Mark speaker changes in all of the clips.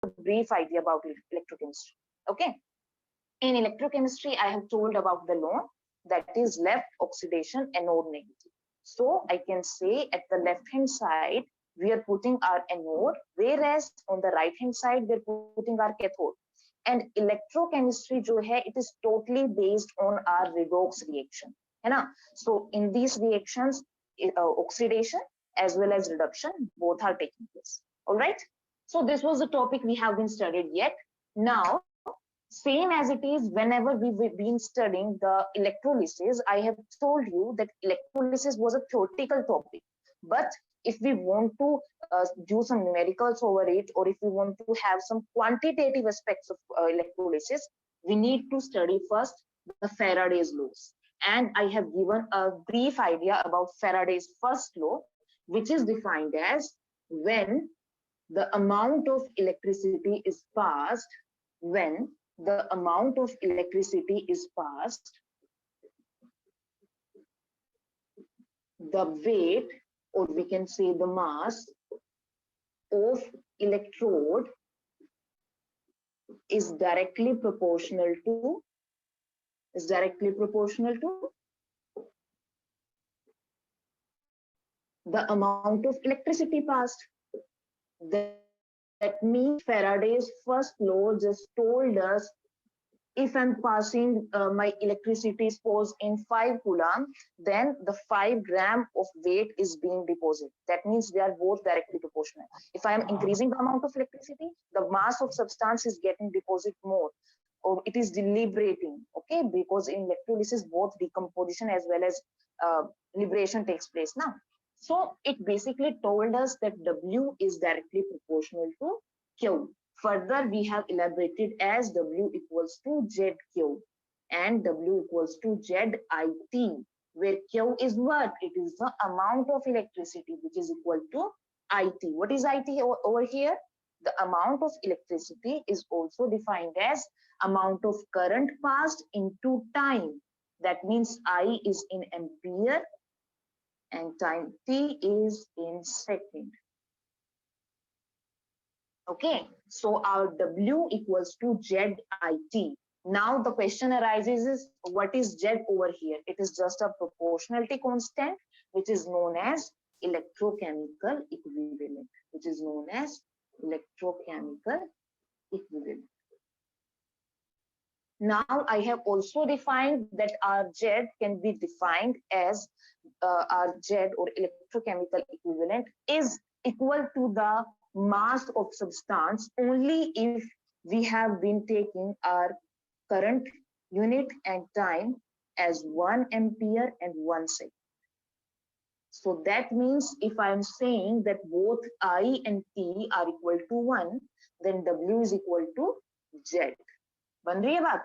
Speaker 1: a brief idea about electrochemistry. Okay. In electrochemistry, I have told about the law, that is left oxidation anode negative. So I can say at the left hand side, we are putting our anode, whereas on the right hand side, we are putting our cathode. And electrochemistry जो है, it is totally based on our redox reaction, है ना? So in these reactions, oxidation as well as reduction, both are taking place. All right. So this was the topic we have been studied yet. Now, same as it is whenever we've been studying the electrolysis, I have told you that electrolysis was a theoretical topic. But if we want to do some numericals over it, or if we want to have some quantitative aspects of electrolysis, we need to study first the Faraday's laws. And I have given a brief idea about Faraday's first law, which is defined as when the amount of electricity is passed, when the amount of electricity is passed, the weight, or we can say the mass of electrode is directly proportional to the amount of electricity passed. That means Faraday's first law just told us, if I'm passing my electricity suppose in 5 coulomb, then the 5 gram of weight is being deposited. That means they are both directly proportional. If I am increasing the amount of electricity, the mass of substance is getting deposited more, or it is deliberating, okay? Because in electrolysis, both decomposition as well as liberation takes place now. So it basically told us that W is directly proportional to Q. Further, we have elaborated as W equals to ZQ and W equals to ZIT, where Q is what? It is the amount of electricity which is equal to IT. What is IT over here? The amount of electricity is also defined as amount of current passed into time. That means I is in ampere and time T is in second. Okay, so our W equals to ZIT. Now the question arises is, what is Z over here? It is just a proportionality constant, which is known as electrochemical equivalent, Now I have also defined that our Z can be defined as our Z or electrochemical equivalent is equal to the mass of substance only if we have been taking our current unit and time as 1 ampere and 1 second. So that means if I am saying that both I and T are equal to 1, then W is equal to Z. बन रही है बात?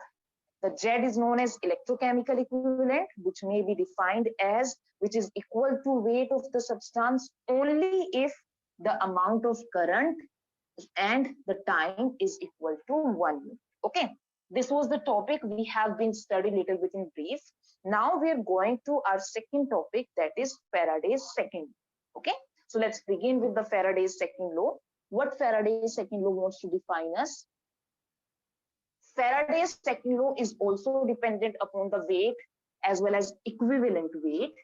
Speaker 1: The Z is known as electrochemical equivalent, which may be defined as which is equal to weight of the substance only if the amount of current and the time is equal to 1 unit. Okay, this was the topic we have been studying little bit in brief. Now we are going to our second topic, that is Faraday's second. Okay, so let's begin with the Faraday's second law. What Faraday's second law wants to define us? Faraday's second law is also dependent upon the weight as well as equivalent weight,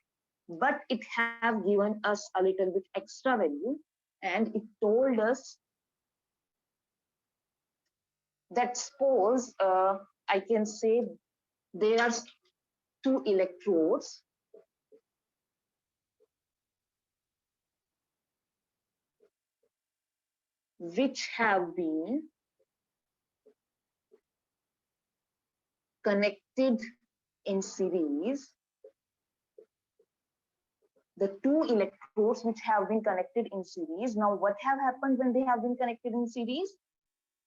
Speaker 1: but it have given us a little bit extra value, and it told us that suppose I can say there are 2 electrodes which have been connected in series. The 2 electrodes which have been connected in series. Now what have happened when they have been connected in series?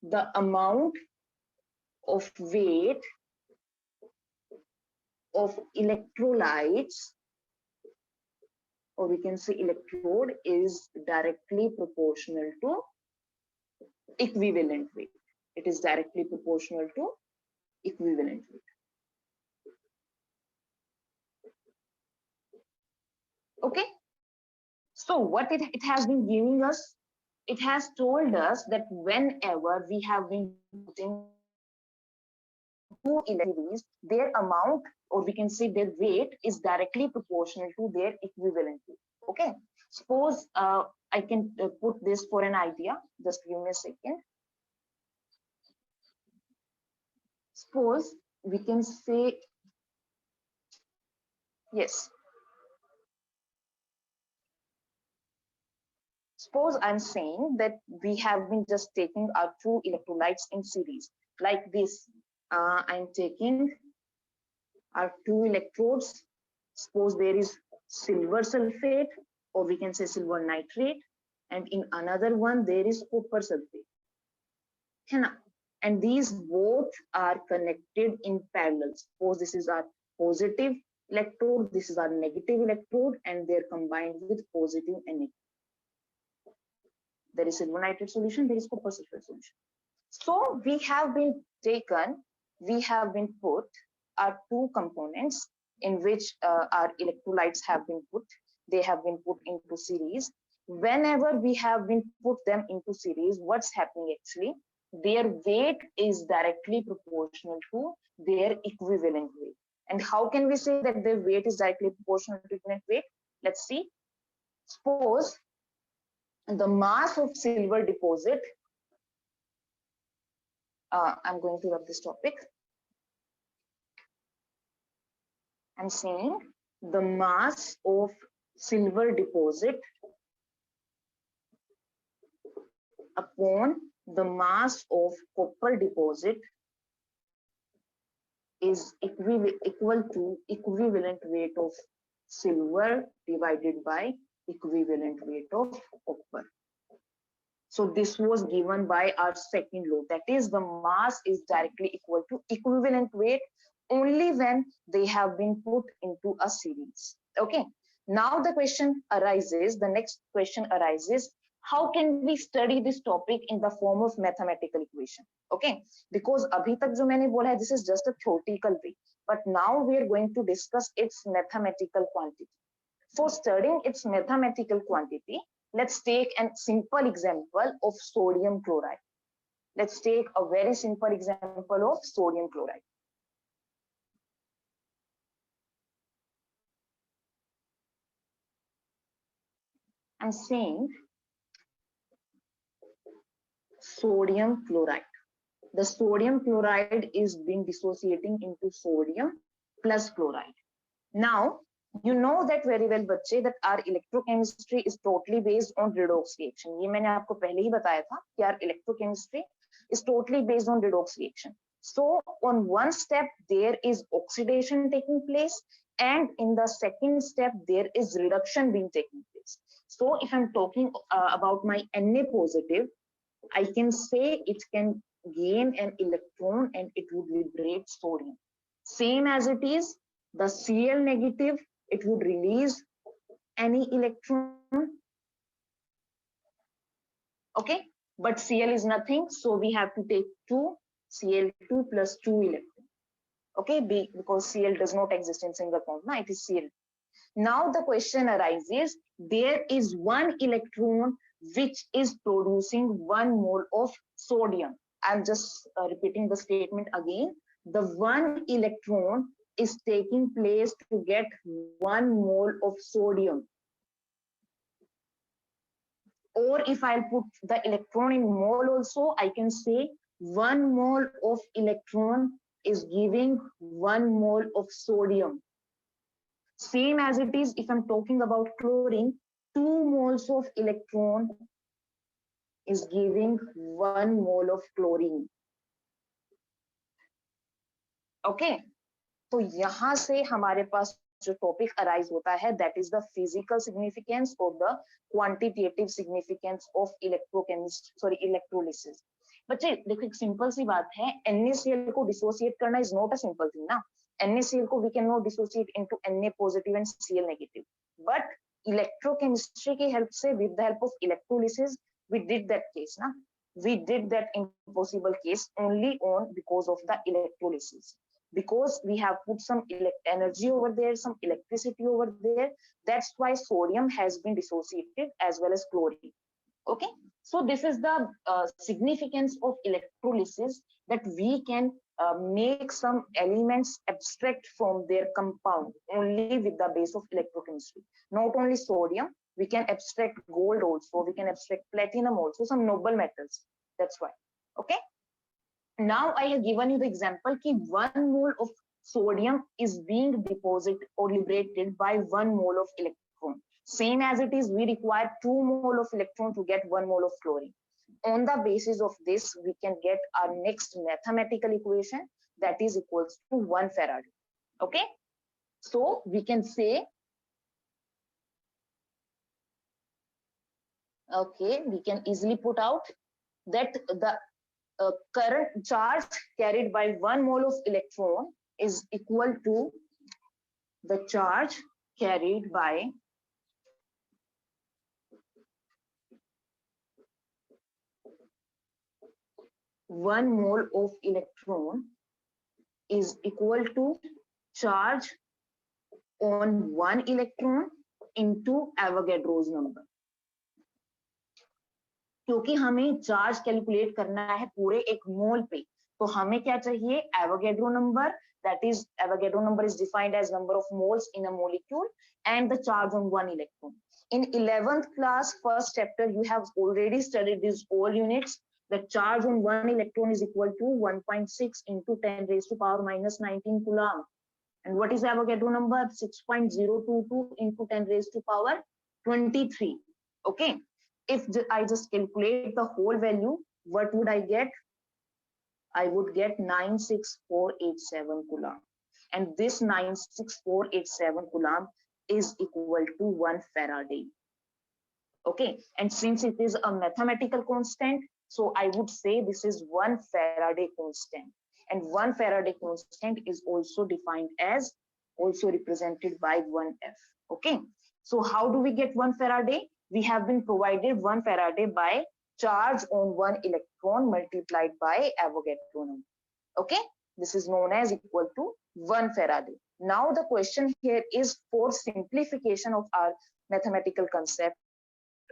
Speaker 1: The amount of weight of electrolytes, or we can say electrode, is directly proportional to equivalent weight. It is directly proportional to equivalent weight. Okay, so what it has been giving us, it has told us that whenever we have been putting two electrons, their amount, or we can say their weight, is directly proportional to their equivalent weight. Okay, suppose I can put this for an idea. Just give me a second. Suppose we can say, yes. Suppose I'm saying that we have been just taking our two electrolytes in series like this. I'm taking our two electrodes. Suppose there is silver sulfate, or we can say silver nitrate, and in another one there is copper sulfate. And these both are connected in parallel. Suppose this is our positive electrode, this is our negative electrode, and they're combined with positive and negative. There is silver nitrate solution, there is copper sulfate solution. So we have been put our two components in which our electrolytes have been put. They have been put into series. Whenever we have been put them into series, what's happening actually? Their weight is directly proportional to their equivalent weight. And how can we say that their weight is directly proportional to equivalent weight? Let's see. Suppose the mass of silver deposit, I'm going to rub this topic. I'm saying the mass of silver deposit upon the mass of copper deposit is equal to equivalent weight of silver divided by equivalent weight of copper. So this was given by our second law, that is the mass is directly equal to equivalent weight only when they have been put into a series. Okay, now the next question arises, how can we study this topic in the form of mathematical equation? Okay, because abhi tak jo maine bola hai, this is just a theoretical way, but now we are going to discuss its mathematical quantity. For studying its mathematical quantity, let's take a simple example of sodium chloride. Let's take a very simple example of sodium chloride. I'm saying sodium chloride. The sodium chloride is being dissociating into sodium plus chloride. Now, you know that very well, बच्चे, that our electrochemistry is totally based on redox reaction. ये मैंने आपको पहले ही बताया था कि our electrochemistry is totally based on redox reaction. So on one step there is oxidation taking place, and in the second step there is reduction being taking place. So if I'm talking about my Na positive, I can say it can gain an electron and it would liberate sodium. Same as it is the Cl negative, it would release any electron. Okay, but Cl is nothing, so we have to take 2 Cl2 plus 2 electron. Okay, because Cl does not exist in single bond, it is Cl. Now the question arises, there is one electron which is producing 1 mole of sodium. I'm just repeating the statement again. The one electron is taking place to get 1 mole of sodium. Or if I'll put the electron in mole also, I can say 1 mole of electron is giving 1 mole of sodium. Same as it is if I'm talking about chlorine, 2 moles of electron is giving 1 mole of chlorine. Okay, तो यहाँ से हमारे पास जो topic arise होता है, that is the physical significance or the quantitative significance of electrolysis. बच्चे देखो एक सिंपल सी बात है, NaCl को डिसोसिएट करना is not a simple thing ना. NaCl को we cannot dissociate into Na positive and Cl negative, but electrochemistry की help से, with the help of electrolysis, we did that case ना. We did that impossible case only because of the electrolysis. Because we have put some energy over there, some electricity over there, that's why sodium has been dissociated as well as chlorine. Okay, So this is the significance of electrolysis, that we can make some elements abstract from their compound only with the base of electrochemistry. Not only sodium, we can abstract gold also, we can abstract platinum also, some noble metals. That's why. Okay. Now I have given you the example कि 1 mole of sodium is being deposited or liberated by 1 mole of electron. Same as it is, we require 2 mole of electron to get 1 mole of chlorine. On the basis of this, we can get our next mathematical equation, that is equals to 1 Faraday. Okay, so we can say, okay, we can easily put out that the current charge carried by 1 mole of electron is equal to the charge carried by 1 mole of electron is equal to charge on 1 electron into Avogadro's number. क्योंकि हमें charge calculate करना है पूरे एक मोल पे, तो हमें क्या चाहिए, Avogadro number, that is Avogadro number is defined as number of moles in a molecule and the charge on 1 electron. In 11th class first chapter you have already studied these all units. The charge on 1 electron is equal to 1.6 into 10 raised to power minus 19 coulomb. And what is Avogadro number? 6.022 into 10 raised to power 23. Okay, if I just calculate the whole value, what would I get? I would get 96487 coulomb. And this 96487 coulomb is equal to 1 Faraday. Okay, and since it is a mathematical constant, so I would say this is 1 Faraday constant. And 1 Faraday constant is also defined as, also represented by 1F. Okay, so how do we get 1 Faraday? We have been provided 1 Faraday by charge on 1 electron multiplied by Avogadro number. Okay, this is known as equal to 1 Faraday. Now the question here is, for simplification of our mathematical concept,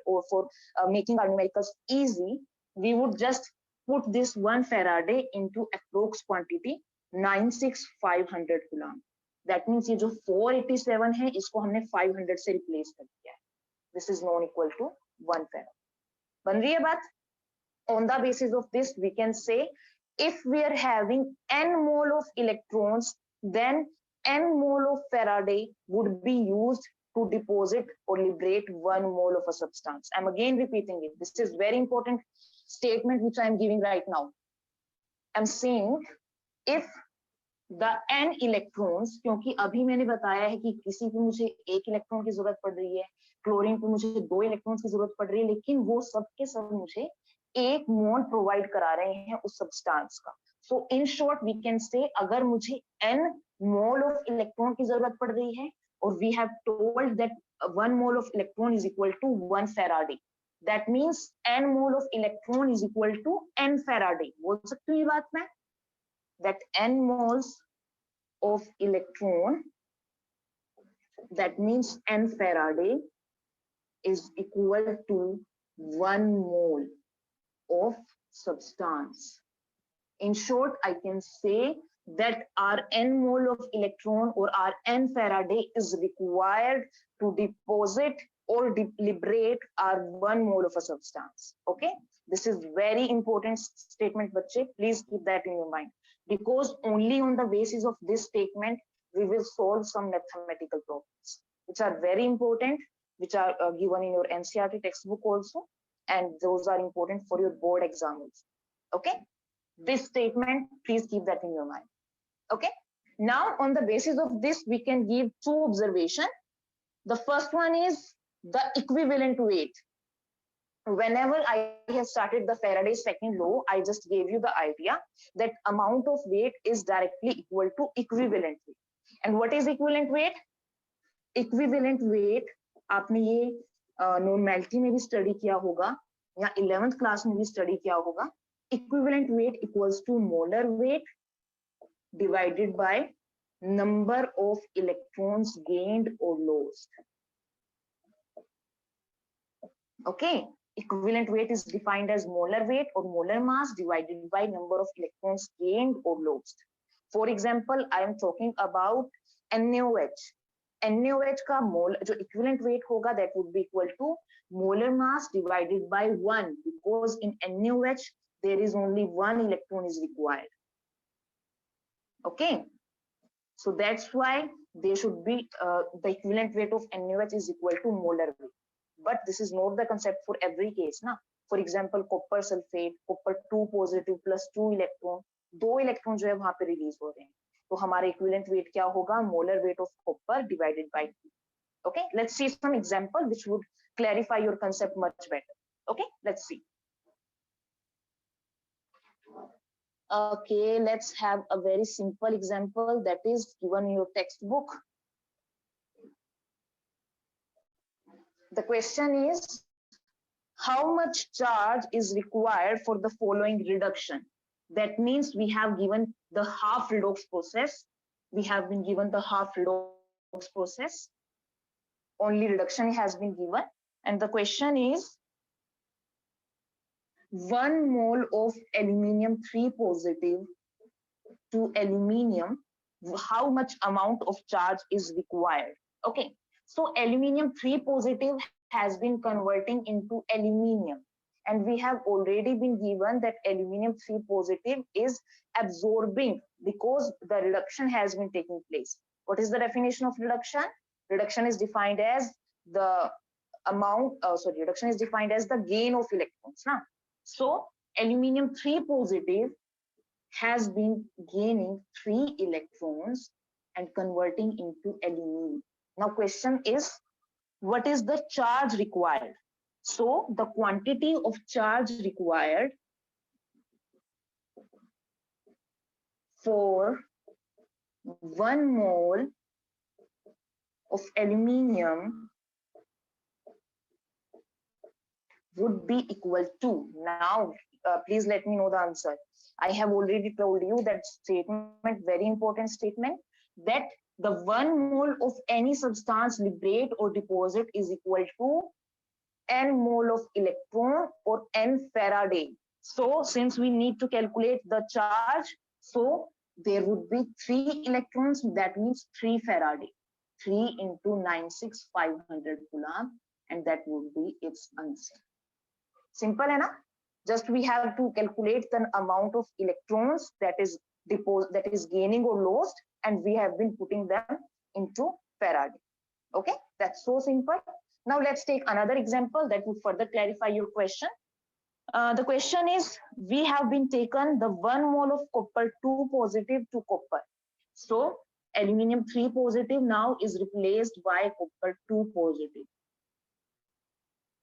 Speaker 1: or for making our numericals easy, we would just put this 1 Faraday into approx quantity 96500 coulomb. That means ये जो 487 है, इसको हमने 500 से replace कर दिया है. This is known equal to 1 Faraday. बन रही है बात? On the basis of this, we can say, if we are having n mole of electrons, then n mole of Faraday would be used to deposit or liberate 1 mole of a substance. I'm again repeating it. This is very important statement which I'm giving right now. I'm saying, if the n electrons, क्योंकि अभी मैंने बताया है कि किसी पे मुझे 1 electron की जरूरत पड़ रही है, क्लोरीन पे मुझे 2 इलेक्ट्रॉन्स की जरूरत पड़ रही है, लेकिन वो सब के सब मुझे 1 मोल प्रोवाइड करा रहे हैं उस सब्सटेंस का. So in short we can say, अगर मुझे n मोल ऑफ इलेक्ट्रॉन की जरूरत पड़ रही है, और we have told that 1 mole of electron is equal to 1 Faraday, that means n mole of electron is equal to n Faraday. बोल सकती हूँ ये बात मैं, that n moles of electron, that means n Faraday is equal to 1 mole of substance. In short, I can say that our n mole of electron or our n Faraday is required to deposit or liberate our 1 mole of a substance. Okay, this is very important statement, bache. Please keep that in your mind, because only on the basis of this statement we will solve some mathematical problems which are very important, which are given in your NCERT textbook also, and those are important for your board exams. Okay, this statement, please keep that in your mind. Okay, now on the basis of this we can give 2 observations. The first one is the equivalent weight. Whenever I have started the Faraday's second law, I just gave you the idea that amount of weight is directly equal to equivalent weight. And what is equivalent weight? Equivalent weight आपने ये normality में भी study किया होगा, या 11th class में भी study किया होगा. Equivalent weight equals to molar weight divided by number of electrons gained or lost. Okay, Equivalent weight is defined as molar weight or molar mass divided by number of electrons gained or lost. For example, I am talking about NaOH. NaOH का मोल जो equivalent weight होगा that would be equal to molar mass divided by 1 because in NaOH there is only 1 electron is required. Okay, so that's why they should be the equivalent weight of NaOH is equal to molar weight. But this is not the concept for every case ना. For example, copper sulfate, copper 2 positive plus 2 electron, 2 electron जो है वहां पे release हो रहे हैं, तो हमारा इक्विवेलेंट वेट क्या होगा, molar weight of copper divided by 2. Okay, let's see some example which would clarify your concept much better. Okay, let's see. Okay, let's have a very simple example that is given in your textbook. The question is, how much charge is required for the following reduction? That means we have given the half redox process. We have been given the half redox process. Only reduction has been given. And the question is, 1 mole of aluminium 3 positive to aluminium, how much amount of charge is required? Okay, so aluminium 3 positive has been converting into aluminium. And we have already been given that aluminium 3 positive is absorbing because the reduction has been taking place. What is the definition of reduction? Reduction is defined as the amount, reduction is defined as the gain of electrons. Now, so aluminium 3 positive has been gaining 3 electrons and converting into aluminium. Now, question is, what is the charge required? So the quantity of charge required for 1 mole of aluminium would be equal to, now please let me know the answer. I have already told you that statement, very important statement, that the 1 mole of any substance liberate or deposit is equal to n mole of electron or n Faraday. So since we need to calculate the charge, so there would be 3 electrons, that means 3 Faraday. 3 into 96500 Coulomb, and that would be its answer. Simple है ना? Just we have to calculate the amount of electrons that is gaining or lost, and we have been putting them into Faraday. Okay, that's so simple. Now let's take another example that would further clarify your question. The question is, we have been taken the 1 mole of copper 2 positive to copper. So aluminium 3 positive now is replaced by copper 2 positive.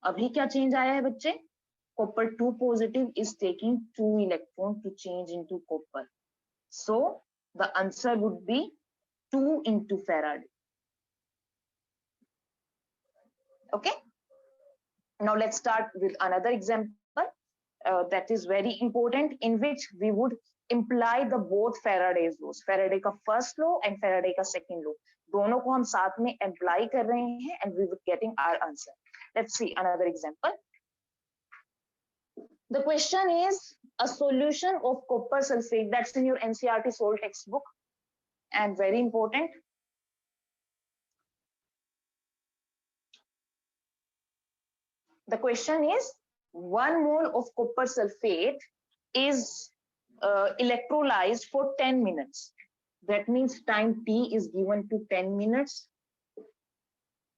Speaker 1: अभी क्या change आया है बच्चे? Copper 2 positive is taking 2 electrons to change into copper. So the answer would be 2 into Faraday. Okay. Now let's start with another example that is very important, in which we would imply the both Faraday's laws. Faraday का first law and Faraday का second law. दोनों को हम साथ में imply कर रहे हैं, and we would getting our answer. Let's see another example. The question is a solution of copper sulfate, that's in your NCERT salt textbook, and very important. The question is, 1 mole of copper sulfate is electrolyzed for 10 minutes. That means time T is given to 10 minutes.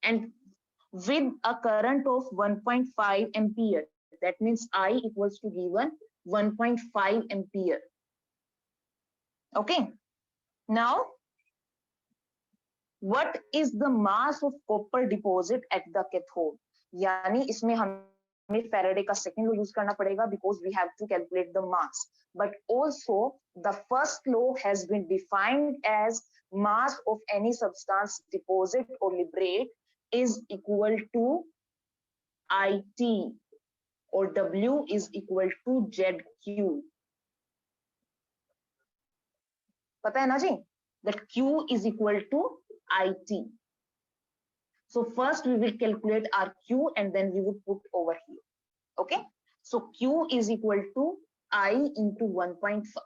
Speaker 1: And with a current of 1.5 ampere, that means I equals to given 1.5 ampere. Okay. Now, what is the mass of copper deposit at the cathode? यानी इसमें हमें Faraday का second law use करना पड़ेगा because we have to calculate the mass. But also the first law has been defined as mass of any substance deposit or liberate is equal to IT, or W is equal to ZQ. पता है ना जी? That Q is equal to IT. So first we will calculate our Q and then we would put over here. Okay, so Q is equal to I into 1.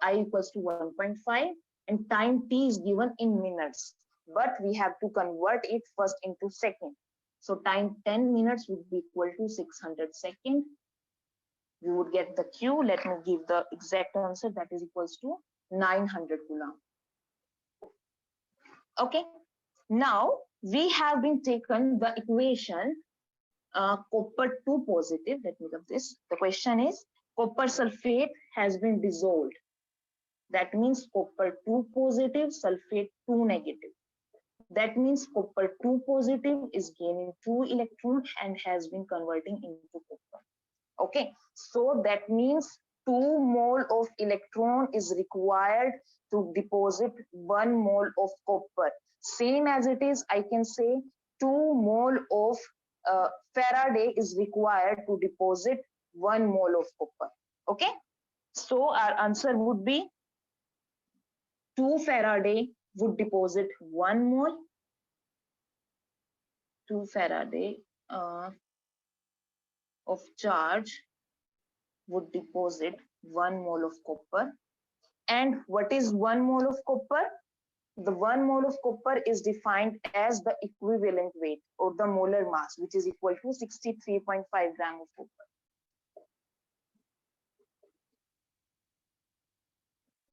Speaker 1: I equals to 1.5, and time T is given in minutes, but we have to convert it first into second. So time 10 minutes would be equal to 600 seconds. We would get the Q. Let me give the exact answer, that is equals to 900 Coulomb. Okay, now we have been taken the equation copper 2 positive. Let me look this. The question is copper sulfate has been dissolved. That means copper 2 positive, sulfate 2 negative. That means copper 2 positive is gaining 2 electrons and has been converting into copper. Okay, so that means 2 mole of electron is required to deposit 1 mole of copper. Same as it is, I can say 2 mole of Faraday is required to deposit 1 mole of copper. Okay, so our answer would be 2 Faraday would deposit 1 mole. 2 Faraday of charge would deposit 1 mole of copper. And what is 1 mole of copper? The 1 mole of copper is defined as the equivalent weight or the molar mass, which is equal to 63.5 gram of copper.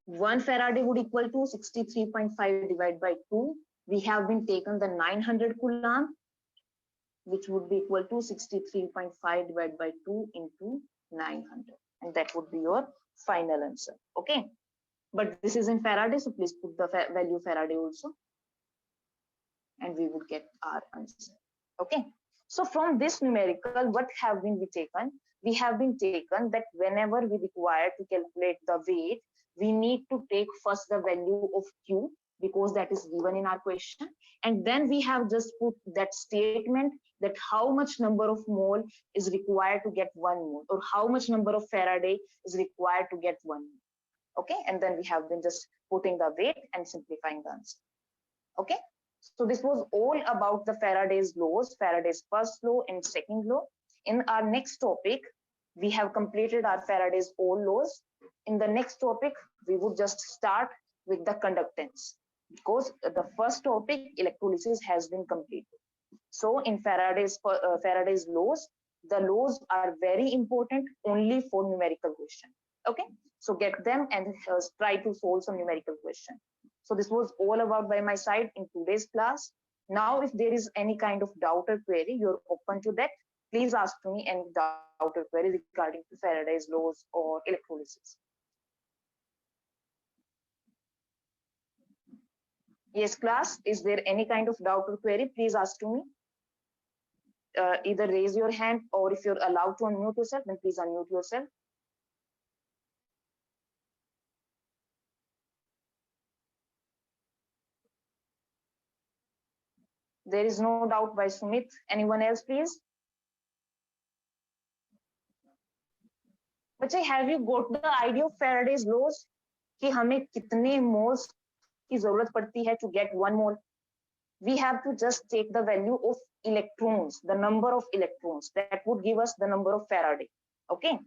Speaker 1: 1 Faraday would equal to 63.5 divided by 2. We have been taken the 900 Coulomb, which would be equal to 63.5 divided by 2 into 900. And that would be your final answer. Okay. But this is in Faraday, so please put the value Faraday also. And we would get our answer. Okay. So from this numerical, what have been we taken? We have been taken that whenever we require to calculate the weight, we need to take first the value of Q, because that is given in our question. And then we have just put that statement that how much number of mole is required to get 1 mole, or how much number of Faraday is required to get 1 mole. Okay, and then we have been just putting the weight and simplifying the answer. Okay, so this was all about the Faraday's laws, Faraday's first law and second law. In our next topic, we have completed our Faraday's all laws. In the next topic, we would just start with the conductance, because the first topic, electrolysis, has been completed. So in Faraday's laws, the laws are very important only for numerical question. Okay, so get them and try to solve some numerical question. So this was all about by my side in today's class. Now, if there is any kind of doubt or query, you're open to that. Please ask me any doubt or query regarding to Faraday's laws or electrolysis. Yes, class, is there any kind of doubt or query? Please ask to me. Either raise your hand, or if you're allowed to unmute yourself, then please unmute yourself. There is no doubt by Sumit. Anyone else, please? बच्चे, have you got the idea of Faraday's laws? कि हमें कितने moles की जरूरत पड़ती है to get 1 mole? We have to just take the value of electrons, the number of electrons. That would give us the number of Faraday. Okay.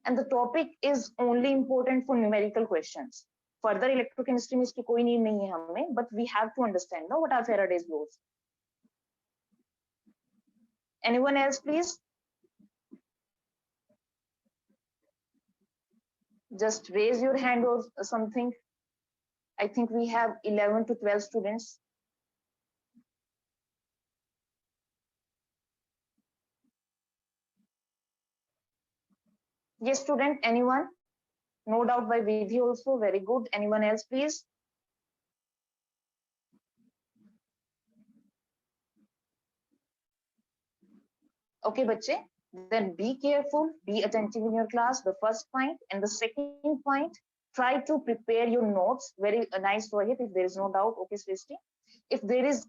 Speaker 1: And the topic is only important for numerical questions. Further electrochemistry में इसकी कोई need नहीं है हमें, but we have to understand now what are Faraday's laws. Anyone else, please? Just raise your hand or something. I think we have 11 to 12 students. Yes, student, anyone? No doubt by Vidhi also, very good. Anyone else, please? Okay, bache, then be careful, be attentive in your class, the first point. And the second point, try to prepare your notes. Very nice, Rohit, if there is no doubt. Okay, Srishti. If there is,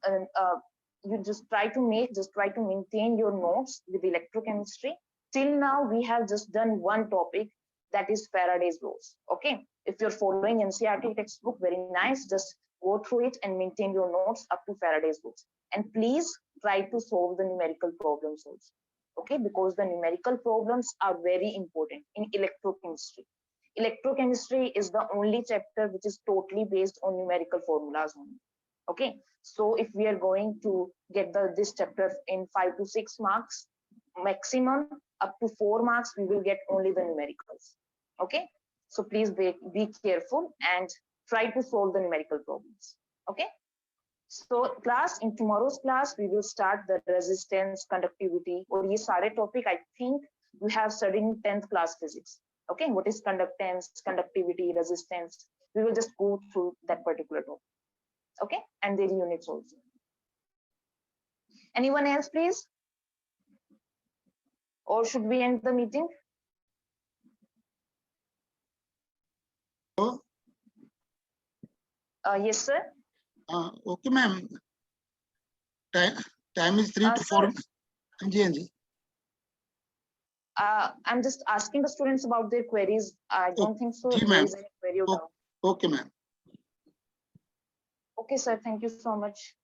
Speaker 1: you just try to maintain your notes with electrochemistry. Till now, we have just done one topic, that is Faraday's laws. Okay, if you're following NCERT textbook, very nice. Just go through it and maintain your notes up to Faraday's laws. And please try to solve the numerical problems also. Okay, because the numerical problems are very important in electrochemistry. Electrochemistry is the only chapter which is totally based on numerical formulas only. Okay, so if we are going to get this chapter in 5 to 6 marks, maximum up to 4 marks, we will get only the numericals. Okay, so please be careful and try to solve the numerical problems. Okay, so class, in tomorrow's class we will start the resistance, conductivity, or ye sare topic I think you have studied in 10th class physics. Okay, what is conductance, conductivity, resistance? We will just go through that particular topic. Okay, and their units also. Anyone else, please? Or should we end the meeting?
Speaker 2: Oh,
Speaker 1: Yes, sir.
Speaker 2: okay, ma'am. Time is 3 to 4. Anji.
Speaker 1: I'm just asking the students about their queries. I don't think so.
Speaker 2: Ji,
Speaker 1: There
Speaker 2: ma'am.
Speaker 1: is any query or doubt.
Speaker 2: Okay, ma'am.
Speaker 1: Okay, sir. Thank you so much.